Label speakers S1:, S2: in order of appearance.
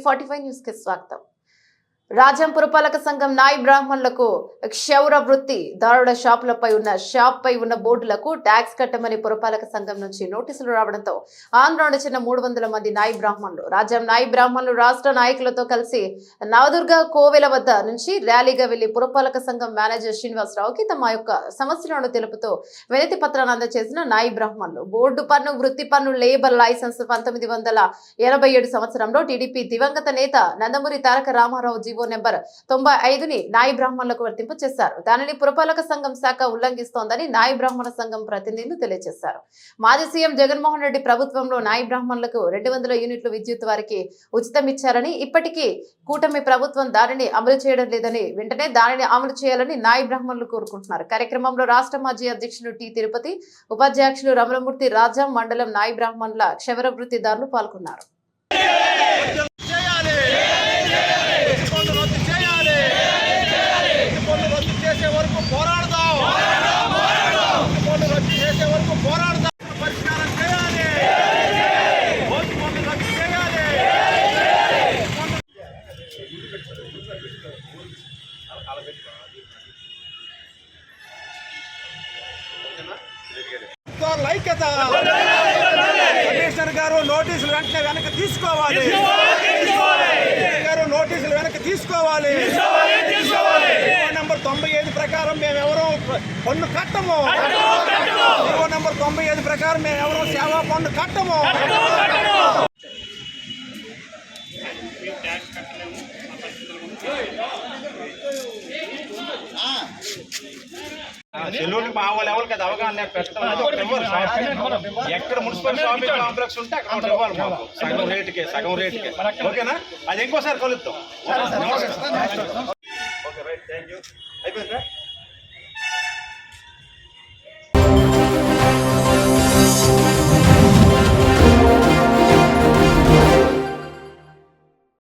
S1: 45 news కి స్వాగతం. రాజ్యం పురపాలక సంఘం నాయి బ్రాహ్మణులకు క్షౌర వృత్తి దారుడ షాపులపై ఉన్న బోర్డులకు ట్యాక్స్ కట్టమని పురపాలక సంఘం నుంచి నోటీసులు రావడంతో ఆందోళన చెందిన 300 మంది నాయి బ్రాహ్మణులు రాజ్యం నాయి బ్రాహ్మణులు రాష్ట్ర నాయకులతో కలిసి నవదుర్గ కోవెల వద్ద నుంచి ర్యాలీగా వెళ్లి పురపాలక సంఘం మేనేజర్ శ్రీనివాసరావుకి తమ యొక్క సమస్యలను తెలుపుతూ వినతి పత్రాన్ని అందజేసిన నాయి బ్రాహ్మణులు బోర్డు పన్ను వృత్తి పన్ను లేబర్ లైసెన్స్ 1987 సంవత్సరంలో టీడీపీ దివంగత నేత నందమూరి తారక రామారావు జీవో నెంబర్ 95ని నాయి బ్రాహ్మణులకు వర్తింపు చేశారు. దానిని పురపాలక సంఘం శాఖ ఉల్లంఘిస్తోందని నాయి బ్రాహ్మణ సంఘం ప్రతినిధులు తెలియజేశారు. మాజీ సీఎం జగన్మోహన్ రెడ్డి ప్రభుత్వంలో నాయి బ్రాహ్మణులకు 200 యూనిట్లు విద్యుత్ వారికి ఉచితం ఇచ్చారని, ఇప్పటికీ కూటమి ప్రభుత్వం దానిని అమలు చేయడం లేదని, వెంటనే దానిని అమలు చేయాలని నాయి బ్రాహ్మణులు కోరుకుంటున్నారు. కార్యక్రమంలో రాష్ట్ర మాజీ అధ్యక్షులు టి తిరుపతి, ఉపాధ్యక్షులు రమణమూర్తి, రాజాం మండలం నాయి బ్రాహ్మణుల క్షవర వృత్తిదారులు పాల్గొన్నారు.
S2: కమిషనర్ గారు నోటీసులు వెంటనే వెనక్కి తీసుకోవాలి. నోటీసులు వెనక్కి తీసుకోవాలి. నంబర్ 95 ప్రకారం మేము ఎవరో పన్ను కట్టము. నంబర్ 95 ప్రకారం మేము ఎవరో సేవా పన్ను కట్టము. సెలూన్ మా వాళ్ళు ఎవరికి అది అవగాహన ఎక్కడ మున్సిపల్ షాపింగ్ కాంప్లెక్స్ ఉంటే అక్కడ ఇవ్వాలి మాకు సగం రేటుకే ఓకేనా? అది ఇంకోసారి కలుద్దాం. Okay right, thank you. అయిపోయిందా?